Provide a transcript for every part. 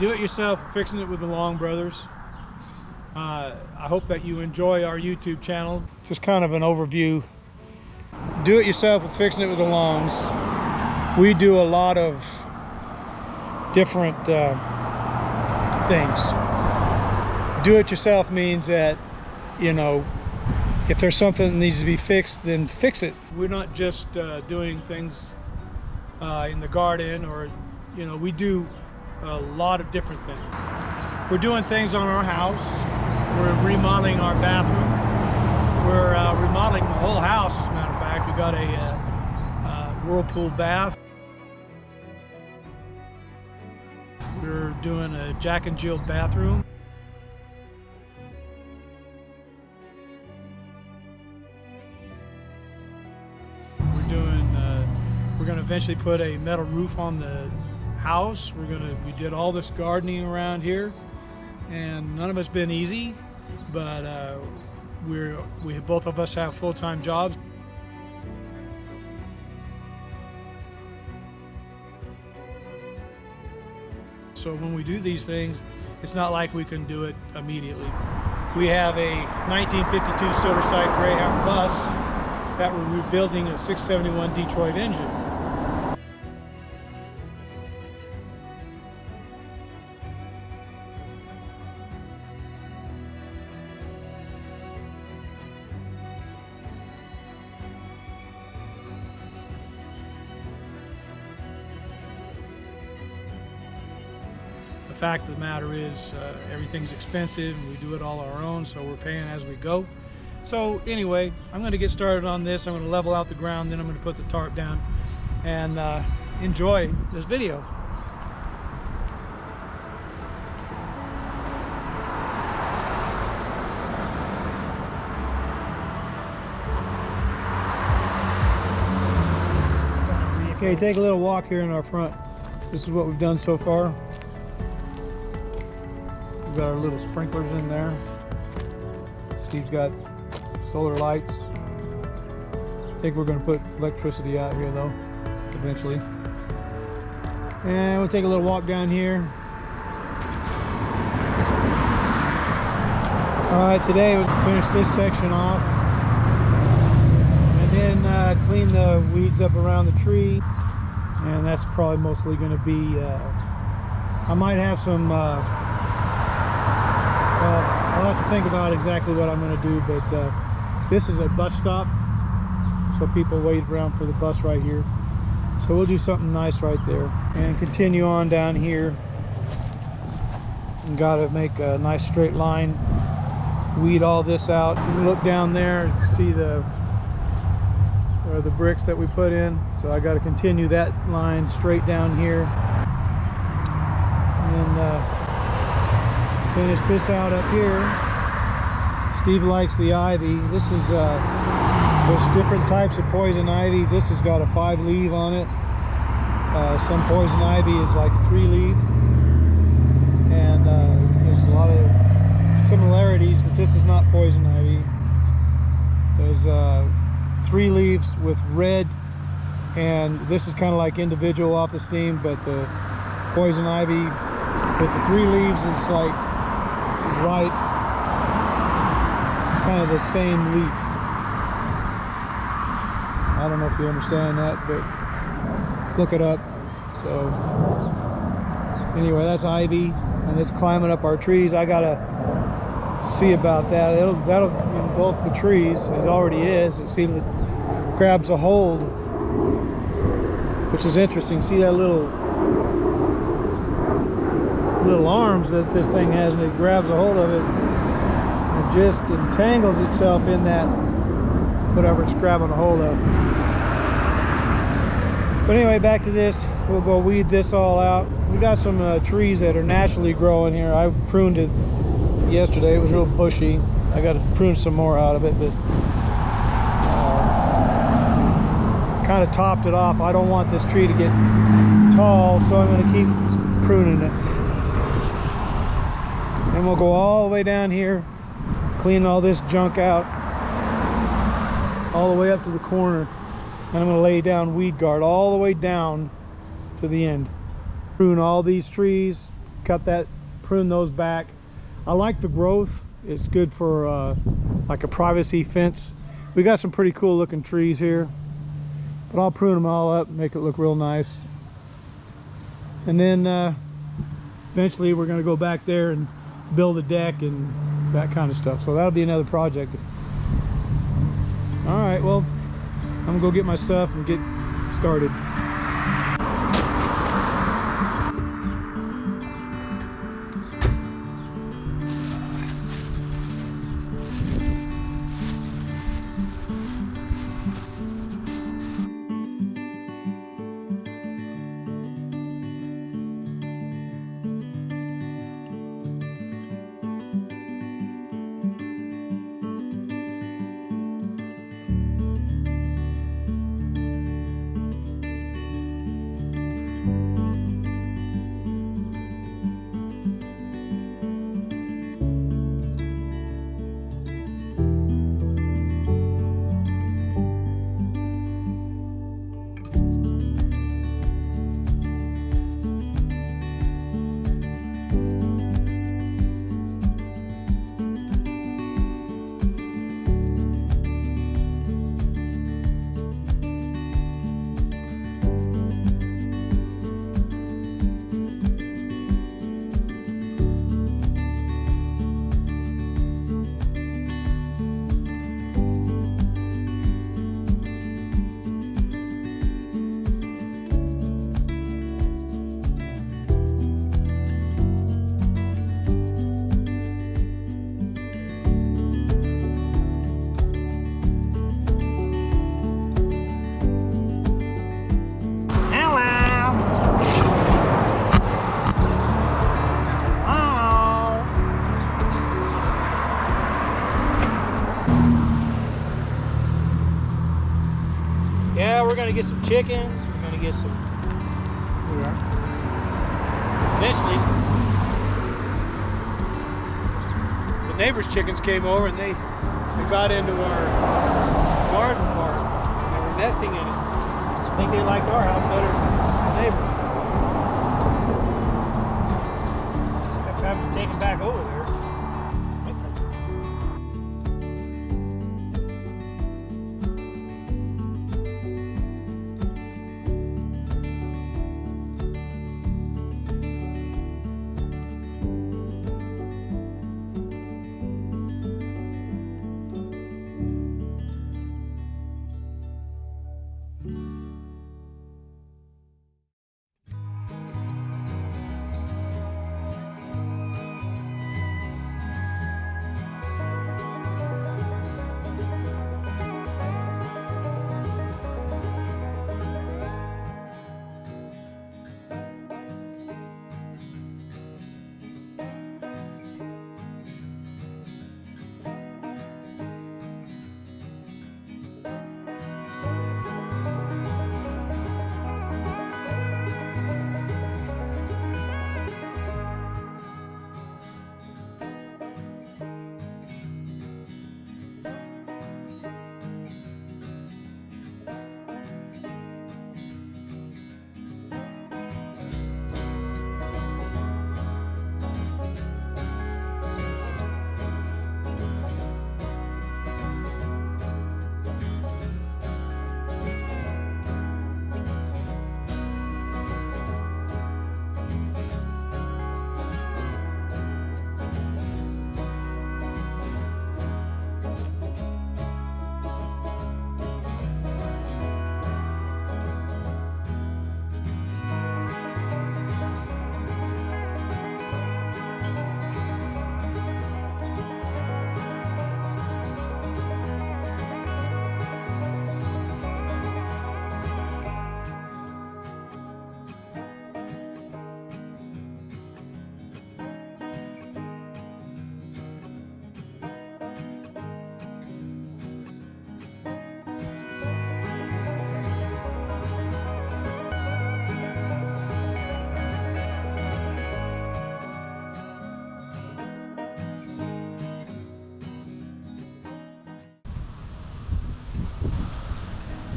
Do it yourself, fixing it with the Long Brothers. I hope that you enjoy our YouTube channel. Just kind of an overview. Do it yourself with fixing it with the Longs. We do a lot of different things. Do it yourself means that, you know, if there's something that needs to be fixed, then fix it. We're not just doing things in the garden, or, you know, we do a lot of different things. We're doing things on our house. We're remodeling our bathroom. We're remodeling the whole house, as a matter of fact. We got a whirlpool bath. We're doing a Jack and Jill bathroom. We're going to eventually put a metal roof on the house. We did all this gardening around here, and none of it's been easy, but both of us have full-time jobs. So when we do these things, it's not like we can do it immediately. We have a 1952 Silverside Greyhound bus that we're rebuilding a 671 Detroit engine. The fact of the matter is, everything's expensive and we do it all our own, so we're paying as we go. So anyway, I'm going to get started on this. I'm going to level out the ground, then I'm going to put the tarp down and enjoy this video. Okay, take a little walk here in our front. This is what we've done so far. We've got our little sprinklers in there. Steve's got solar lights. I think we're going to put electricity out here though, eventually. And we'll take a little walk down here. Alright, today we'll finish this section off. And then clean the weeds up around the tree. And that's probably mostly going to be, I might have some, well, I'll have to think about exactly what I'm going to do, but this is a bus stop, so people wait around for the bus right here. So we'll do something nice right there and continue on down here. And got to make a nice straight line, weed all this out. You can look down there and see the bricks that we put in. So I got to continue that line straight down here and finish this out up here. Steve likes the ivy. This is there's different types of poison ivy. This has got a 5-leaf on it. Some poison ivy is like 3-leaf, and there's a lot of similarities, but this is not poison ivy. There's 3 leaves with red, and this is kind of like individual off the stem, but the poison ivy with the 3 leaves is like right kind of the same leaf. I don't know if you understand that, but look it up. So anyway, that's ivy, and it's climbing up our trees. I gotta see about that. That'll engulf the trees. It already is. See, it grabs a hold, which is interesting. See that little arms that this thing has, and it grabs a hold of it. It just entangles itself in that whatever it's grabbing a hold of. But anyway, back to this. We'll go weed this all out. We got some trees that are naturally growing here. I pruned it yesterday. It was real bushy. I got to prune some more out of it, but kind of topped it off. I don't want this tree to get tall, so I'm going to keep pruning it. And we'll go all the way down here, clean all this junk out, all the way up to the corner, and I'm going to lay down weed guard all the way down to the end. Prune all these trees, prune those back. I like the growth. It's good for like a privacy fence. We got some pretty cool looking trees here, but I'll prune them all up and make it look real nice. And then eventually we're going to go back there and build a deck and that kind of stuff. So that'll be another project. All right, well, I'm gonna go get my stuff and get started. Yeah, we're gonna get some chickens. We're gonna get some. We are. Eventually, the neighbors' chickens came over and they got into our garden part. And they were nesting in it. I think they liked our house better than the neighbors. Kept having to take them back over there.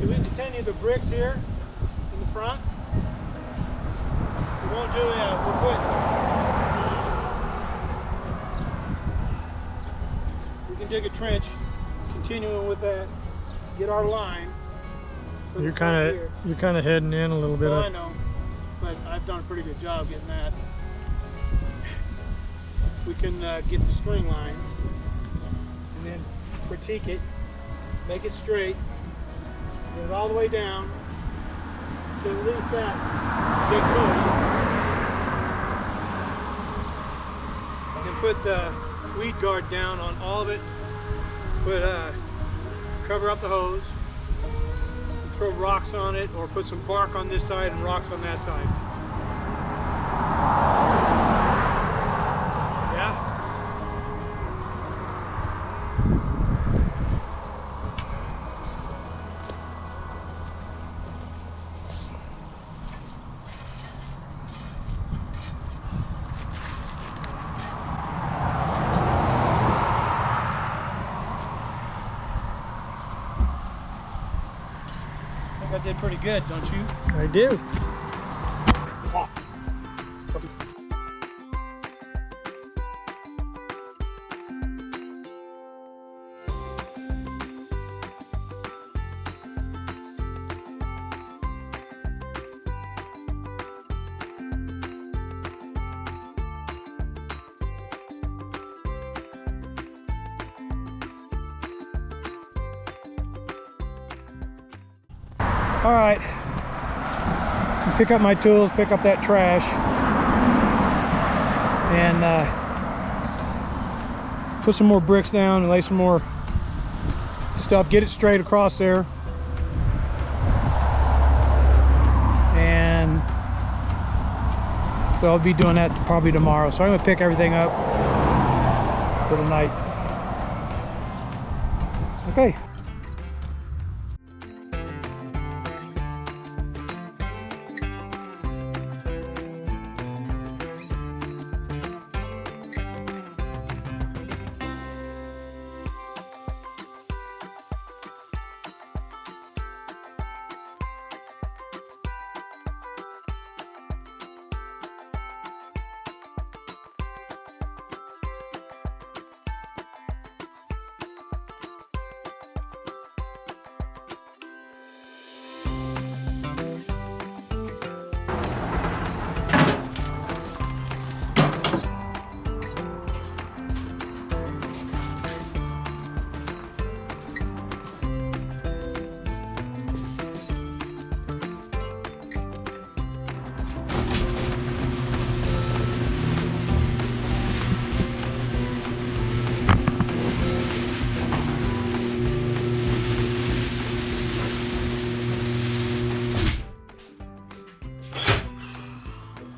We continue the bricks here in the front. We won't do it. We'll put dig a trench, continuing with that, get our line. You're kind of heading in a little bit. Well, I know, but I've done a pretty good job getting that. We can get the string line and then critique it, make it straight, get it all the way down to at least that big push. And then put the weed guard down on all of it. Put cover up the hose. Throw rocks on it, or put some bark on this side and rocks on that side. Yeah? I did pretty good, don't you? I do. All right, pick up my tools, pick up that trash, and put some more bricks down and lay some more stuff, get it straight across there. And so I'll be doing that probably tomorrow. So I'm gonna pick everything up for tonight. Okay.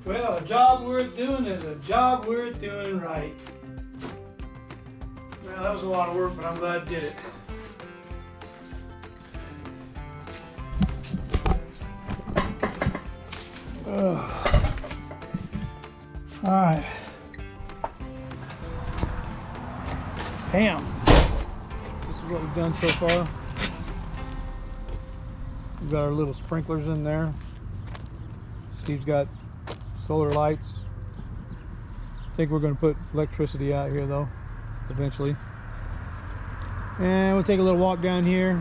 Well, a job worth doing is a job worth doing right. Well, that was a lot of work, but I'm glad I did it. All right. Bam. This is what we've done so far. We've got our little sprinklers in there. Steve's got solar lights. I think we're going to put electricity out here though, eventually. And we'll take a little walk down here.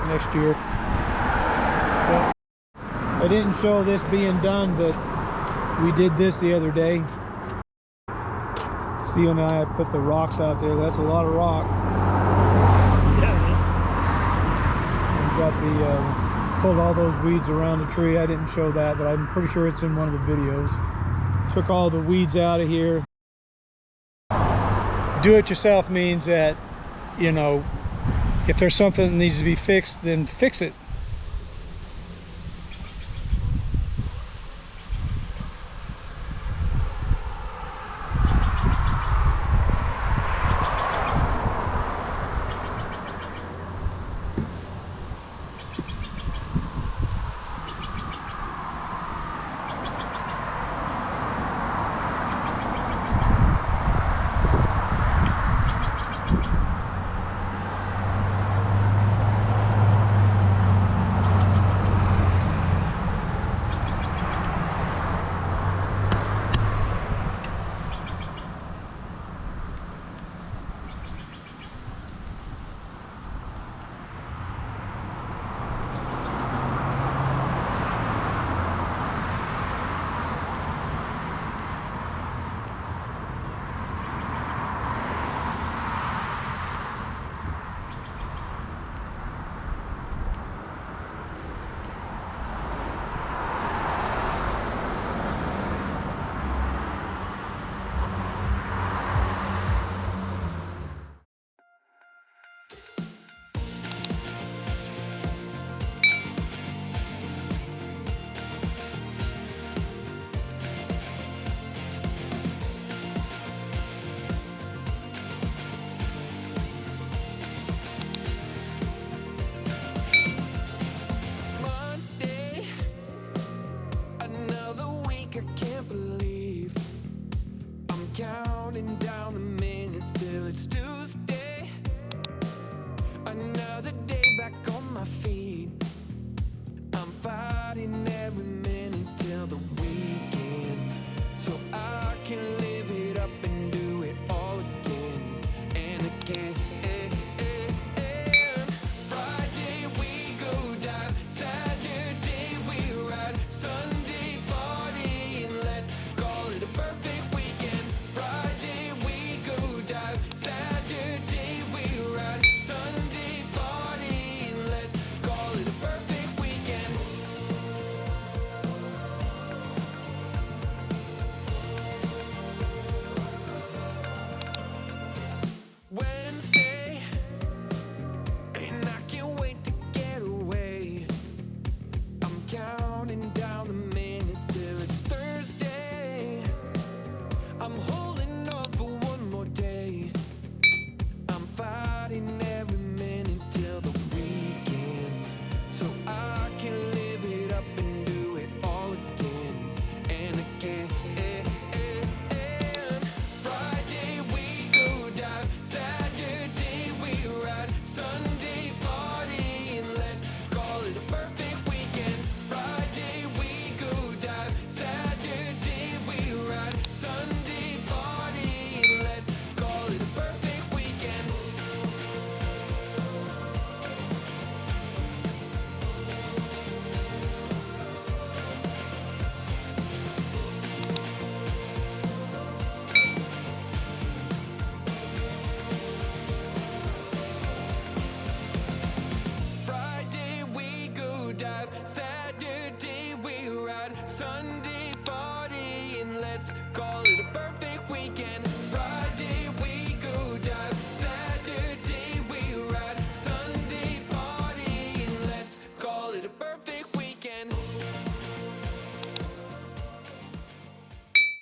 Next year. But I didn't show this being done, but we did this the other day. Steve and I put the rocks out there. That's a lot of rock. Got the pulled all those weeds around the tree. I didn't show that, but I'm pretty sure it's in one of the videos. Took all the weeds out of here. Do it yourself means that, you know, if there's something that needs to be fixed, then fix it.